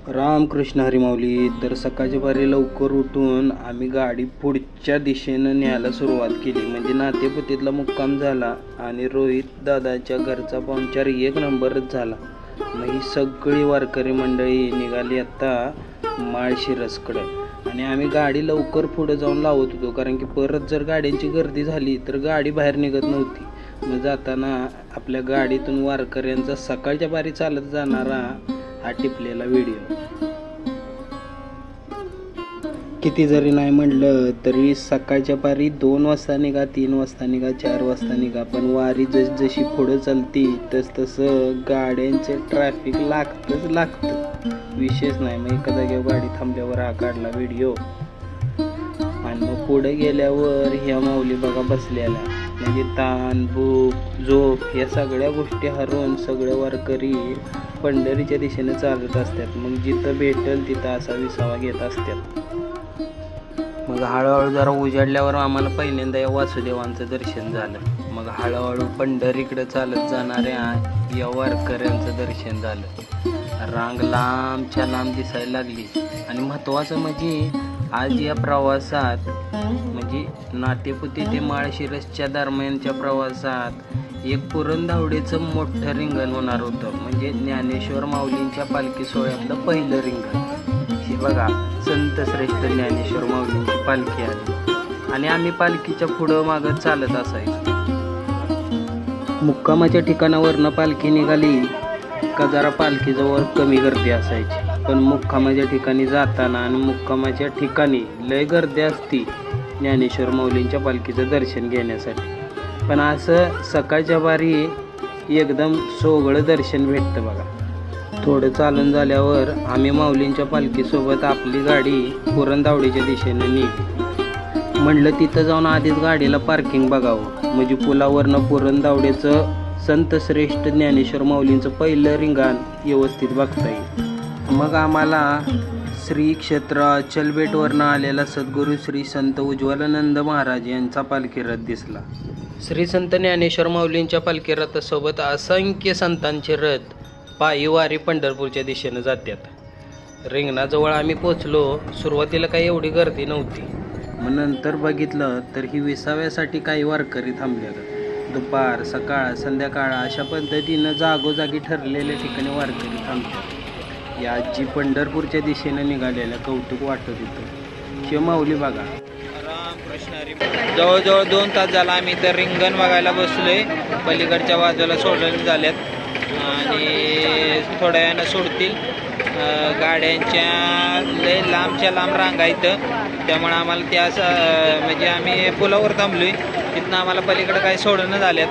रामकृष्ण हरी माऊली. तर सकाळच्या पारी लवकर उठून आम्ही गाडी पुढच्या दिशेनं न्यायला सुरुवात केली. म्हणजे नातेपुतीतला मुक्काम झाला आणि रोहित दादाच्या घरचा पाहुणचार एक नंबरच झाला. मग ही सगळी वारकरी मंडळी निघाली आता माळशिरसकडं आणि आम्ही गाडी लवकर पुढे जाऊन लावत होतो, कारण की परत जर गाड्यांची गर्दी झाली तर गाडी बाहेर निघत नव्हती. मग जाताना आपल्या गाडीतून वारकऱ्यांचा सकाळच्या पारी चालत जाणारा हा टिपलेला व्हिडिओ. किती जरी नाही म्हणलं तरी सकाळच्या पारी 2 वाजता निघा, 3 वाजता निघा, 4 वाजता निघा, पण वारी जशी पुढं चालती तसं गाड्यांचं ट्रॅफिक लागतं. विशेष नाही. मग एका जागेवर गाडी थांबल्यावर हा काढला व्हिडिओ. आणि मग पुढे गेल्यावर ह्या माऊली बघा बसलेल्या. म्हणजे ताण, भूक, झोप या सगळ्या गोष्टी हरवून सगळे वारकरी पंढरीच्या दिशेने चालत असतात. मग जिथं भेटेल तिथं असा विसावा घेत असतात. मग हळूहळू जरा उजाडल्यावर आम्हाला पहिल्यांदा या वासुदेवांचं दर्शन झालं. मग हळूहळू पंढरीकडे चालत जाणाऱ्या या वारकऱ्यांचं दर्शन झालं. रांग लांबच्या लांब दिसायला लागली. आणि महत्त्वाचं म्हणजे आज या प्रवासात म्हणजे नातेपुती ते माळशिरसच्या दरम्यानच्या प्रवासात एक पुरंदावडीचं मोठं रिंगण होणार होतं. म्हणजे ज्ञानेश्वर माऊलींच्या पालखी सोहळ्यातलं पहिलं रिंगण. हे बघा, संत श्रेष्ठ ज्ञानेश्वर माऊलींची पालखी आली आणि आम्ही पालखीच्या पुढं मागं चालत असायचो. मुक्कामाच्या ठिकाणावरनं पालखी निघाली का जरा पालखीजवळ कमी गर्दी असायची, पण मुक्कामाच्या ठिकाणी जाताना आणि मुक्कामाच्या ठिकाणी लय गर्दी असती ज्ञानेश्वर माऊलींच्या पालखीचं दर्शन घेण्यासाठी. पण असं सकाळच्या बारी एकदम सोगळं दर्शन भेटतं बघा. थोडं चालून झाल्यावर आम्ही माऊलींच्या पालखीसोबत आपली गाडी पुरंदावडीच्या दिशेने नेली. म्हणलं तिथं जाऊन आधीच गाडीला पार्किंग बघावं, म्हणजे पुलावरनं पुरंदावडीचं संत श्रेष्ठ ज्ञानेश्वर माऊलींचं पहिलं रिंगण व्यवस्थित बघता येईल. मग आम्हाला श्री क्षेत्र अचलबेटवरनं आलेला सद्गुरू श्री संत उज्ज्वलानंद महाराज यांचा पालखी रथ दिसला. श्री संत ज्ञानेश्वर माऊलींच्या पालखी रथासोबत असंख्य संतांचे रथ पायी वारी पंढरपूरच्या दिशेनं जातात. रिंगणाजवळ आम्ही पोचलो. सुरुवातीला काही एवढी गर्दी नव्हती. मग नंतर बघितलं तर ही विसाव्यासाठी काही वारकरी थांबलेलं. दुपार, सकाळ, संध्याकाळ अशा पद्धतीनं जागोजागी ठरलेल्या ठिकाणी वारकरी थांबतात. या आजी पंढरपूरच्या दिशेनं निघालेल्या कौतुक वाटत होतं. शिव माऊली बघा. जवळजवळ 2 तास झाला आम्ही तर रिंगण बघायला बसलोय. पलीकडच्या बाजूला सोडले झाल्यात आणि थोड्या वेळानं सोडतील. गाड्यांच्या लय लांबच्या लांब रांगा इथं, त्यामुळे आम्हाला त्या म्हणजे आम्ही पुलावर थांबलोय. तिथनं आम्हाला पलीकडे काही सोडणं झाल्यात.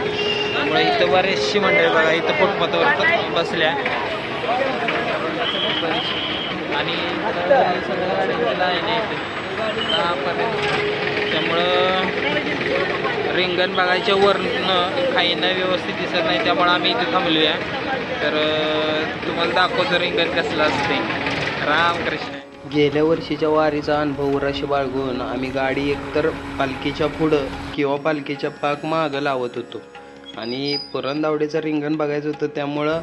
त्यामुळे इथं बरेचशी मंडळी बघा इथं फुटपाथवर बसल्या आणि सगळ्या गाड्यांची लाईन आहे त्यामुळं रिंगण बघायच्या वरनं खाईनं व्यवस्थित दिसत नाही, त्यामुळे आम्ही इथे थांबलोया. तर तुम्हाला दाखवतो रिंगण कसलं असते. रामकृष्ण. गेल्या वर्षीच्या वारीचा अनुभव रश बाळगून आम्ही गाडी एकतर पालखीच्या पुढं किंवा पालखीच्या पाक मागं लावत होतो आणि पुरंदावडीचं रिंगण बघायचं होतं. त्यामुळं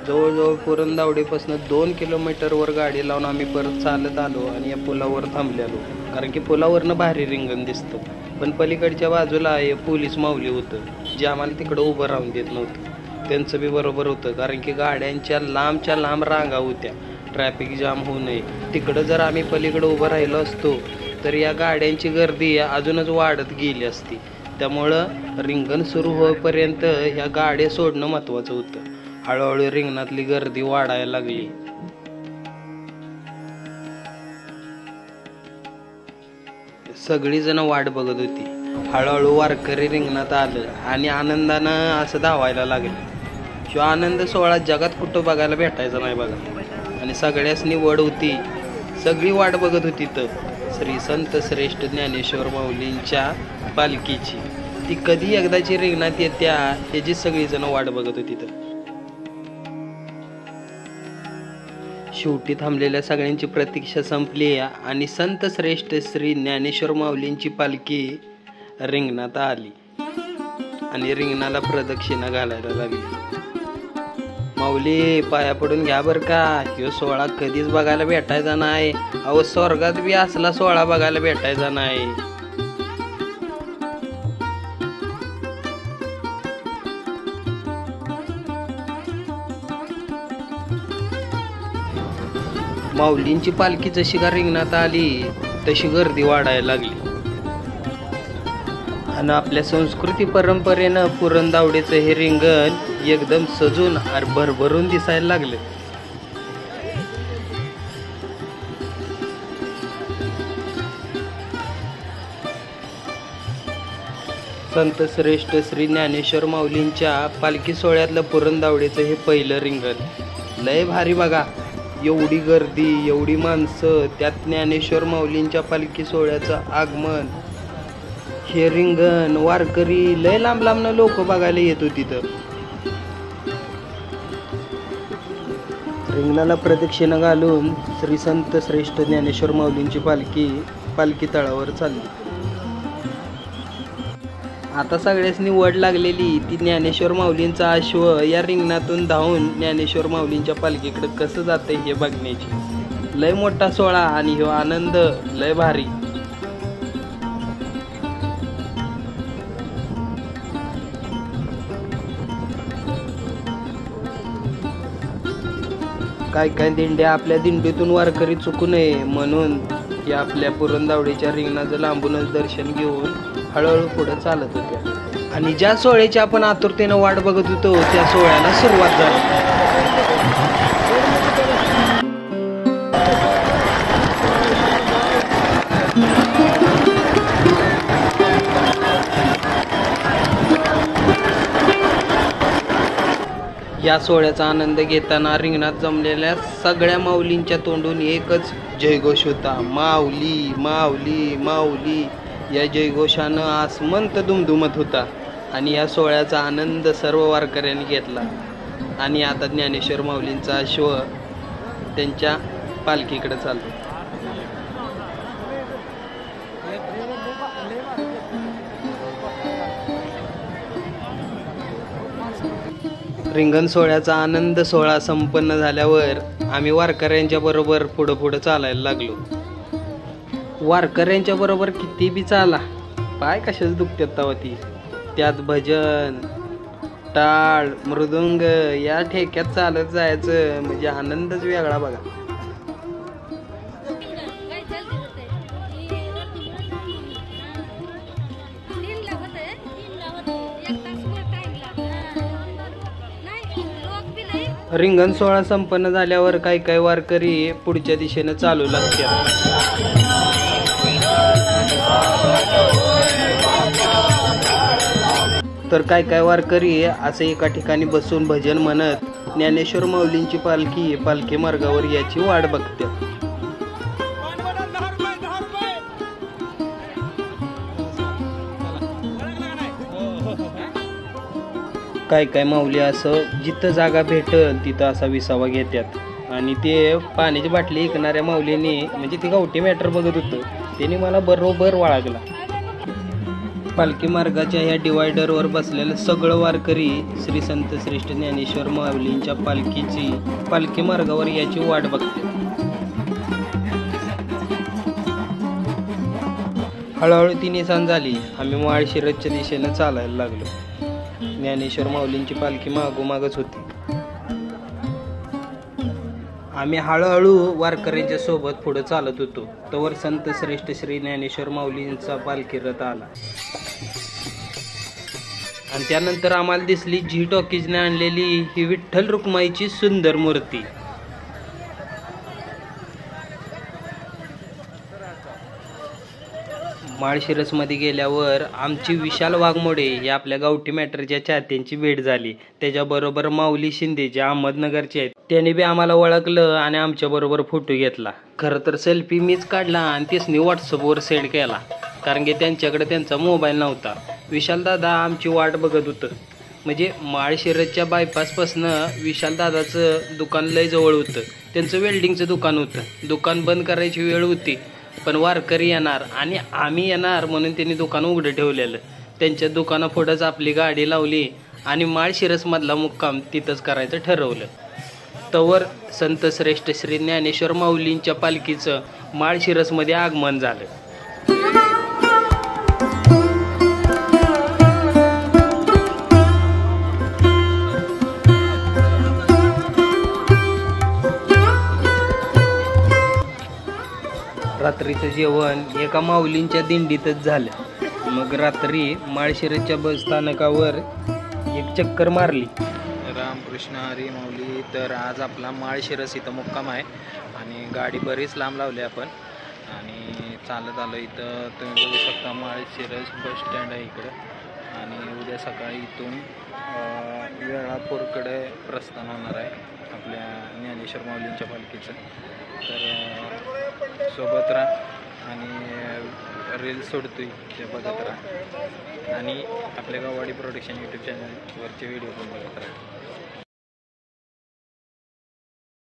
जवळजवळ पुरंदावडीपासून 2 किलोमीटरवर गाडी लावून आम्ही परत चालत आलो आणि या पुलावर थांबलेलो, कारण की पुलावरनं भारी रिंगण दिसतं. पण पलीकडच्या बाजूला हे पोलीस माऊली होतं, जे आम्हाला तिकडं उभं राहून देत नव्हतं. त्यांचं बी बरोबर होतं, कारण की गाड्यांच्या लांबच्या लांब रांगा होत्या, ट्रॅफिक जाम होऊ नये. तिकडं जर आम्ही पलीकडं उभं राहिलो असतो तर या गाड्यांची गर्दी अजूनच वाढत गेली असती. त्यामुळं रिंगण सुरू होईपर्यंत ह्या गाड्या सोडणं महत्त्वाचं होतं. हळूहळू रिंगणातली गर्दी वाढायला लागली. सगळीजण वाट बघत होती. हळूहळू वारकरी रिंगणात आलं आणि आनंदानं असं धावायला लागलं. शिवाय आनंद सोहळा जगात कुठं बघायला भेटायचा नाही बघा. आणि सगळ्यासनी वड होती, सगळी वाट बघत होती तर श्री संत श्रेष्ठ ज्ञानेश्वर माऊलींच्या पालखीची. ती कधी एकदाची रिंगणात येत्या याची सगळीजण वाट बघत होती. तर शेवटी थांबलेल्या सगळ्यांची प्रतीक्षा संपली आणि संत श्रेष्ठ श्री ज्ञानेश्वर माऊलींची पालखी रिंगणात आली आणि रिंगणाला प्रदक्षिणा घालायला लागली. माऊली पाया पडून घ्या बर का, ह्यो सोहळा कधीच बघायला भेटायचा नाही. अहो स्वर्गात बी असला सोहळा बघायला भेटायचा नाही. माऊलींची पालखी जशी का रिंगणात आली तशी गर्दी वाढायला लागली. आणि आपल्या संस्कृती परंपरेनं पुरणदावडीचं हे रिंगण एकदम सजून भरभरून दिसायला लागलं. संत श्रेष्ठ श्री ज्ञानेश्वर माऊलींच्या पालखी सोहळ्यातलं पुरणदावडीचं हे पहिलं रिंगण लय भारी बघा. एवढी गर्दी, एवढी माणसं, त्यात ज्ञानेश्वर माऊलींच्या पालखी सोहळ्याचं आगमन, हे रिंगण, वारकरी लय लांब लांबनं लोक बघायला येत होती. तर रिंगणाला प्रदक्षिणा घालून श्री संत श्रेष्ठ ज्ञानेश्वर माऊलींची पालखी तळावर चालली. आता सगळ्यांनी वड लागलेली ती ज्ञानेश्वर माऊलींचा अश्व या रिंगणातून धावून ज्ञानेश्वर माऊलींच्या पालखीकडे कसं जाते हे बघण्याची. लय मोठा सोहळा आणि ह्यो आनंद लय भारी. काय दिंड्या आपल्या दिंडीतून वारकरी चुकू नये म्हणून या आपल्या पुरणदावडीच्या रिंगणाचं लांबूनच दर्शन घेऊन हळूहळू पुढे चालत होत्या. आणि ज्या सोहळ्याची आपण आतुरतेनं वाट बघत होतो त्या सोहळ्याला सुरुवात झाली. या सोहळ्याचा आनंद घेताना रिंगणात जमलेल्या सगळ्या माऊलींच्या तोंडून एकच जयघोष होता, माऊली माऊली माऊली. या जयघोषानं आसमंत दुमदुमत होता. आणि या सोहळ्याचा आनंद सर्व वारकऱ्यांनी घेतला. आणि आता ज्ञानेश्वर माऊलींचा अश्व त्यांच्या पालखीकडे चालतो. रिंगण सोहळ्याचा आनंद सोहळा संपन्न झाल्यावर आम्ही वारकऱ्यांच्या बरोबर पुढं चालायला लागलो. वारकऱ्यांच्या बरोबर किती बी चाला, पाय कशाच दुखतात तवा ती. त्यात भजन, टाळ, मृदुंग या ठेक्यात चालत जायचं म्हणजे आनंदच वेगळा बघा. रिंगण सोहळा संपन्न झाल्यावर काही वारकरी पुढच्या दिशेने चालू लागतात. तर काय वारकरी असे एका ठिकाणी बसून भजन म्हणत ज्ञानेश्वर माऊलींची पालखी मार्गावर याची वाट बघतात. काय माऊली असं जिथं जागा भेटल तिथं असा विसावा घेतात. आणि ते पाण्याची बाटली ऐकणाऱ्या माऊलीने म्हणजे ती गावठी मॅटर बघत होतं त्याने मला बरोबर वळखला. पालखी मार्गाच्या ह्या डिवायडरवर बसलेलं सगळं वारकरी श्री संत श्रेष्ठ ज्ञानेश्वर माऊलींच्या पालखी मार्गावर याची वाट बघते. हळूहळू ती निसान झाली. आम्ही माळशिरसच्या दिशेनं चालायला लागलो. ज्ञानेश्वर माऊलींची पालखी मागोमागच होती. आम्ही हळूहळू वारकऱ्यांच्या सोबत पुढे चालत होतो. तोवर संत श्रेष्ठ श्री ज्ञानेश्वर माऊलींचा पालखी रथ आला. आणि त्यानंतर आम्हाला दिसली झी टॉकीजने आणलेली ही विठ्ठल रुक्माईची सुंदर मूर्ती. माळशिरसमध्ये गेल्यावर आमची विशाल वाघमोडे या आपल्या गावठी मॅटरच्या चाहत्यांची भेट झाली. त्याच्याबरोबर माऊली शिंदे ज्या अहमदनगरचे आहेत त्यांनी बी आम्हाला ओळखलं आणि आमच्याबरोबर फोटो घेतला. खरं तर सेल्फी मीच काढला आणि त्यासनी व्हॉट्सअपवर सेंड केला कारण की त्यांच्याकडे त्यांचा मोबाईल नव्हता. विशालदादा आमची वाट बघत होतं. म्हणजे माळशिरसच्या बायपासपासनं विशालदादाचं दुकान लय जवळ होतं. त्यांचं वेल्डिंगचं दुकान होतं. दुकान बंद करायची वेळ होती पण वारकरी येणार आणि आम्ही येणार म्हणून त्यांनी दुकान उघडं ठेवलेलं. त्यांच्या दुकानापुढंच आपली गाडी लावली आणि माळशिरसमधला मुक्काम तिथंच करायचं ठरवलं. तवर संत श्रेष्ठ श्री ज्ञानेश्वर माऊलींच्या पालखीचं माळशिरसमध्ये आगमन झालं. रात्रीचं जेवण एका माऊलींच्या दिंडीतच झालं. मग रात्री माळशिरसच्या बस स्थानकावर एक चक्कर मारली. रामकृष्ण हरी माऊली. तर आज आपला माळशिरस इथं मुक्काम आहे आणि गाडी बरीच लांब लावली आपण आणि चालत आलो. इथं तुम्ही बघू शकता माळशिरस बस स्टँड आहे इकडं आणि उद्या सकाळी इथून वेळापूरकडे प्रस्थान होणार आहे आपल्या ज्ञानेश्वर माऊलींच्या पालखीचं. तर सोबत राहा आणि रील्स सोडतोय ते बघत राहा आणि आपल्या गावाडी प्रोडक्शन यूट्यूब चॅनलवरचे व्हिडिओ पण बघत राहा.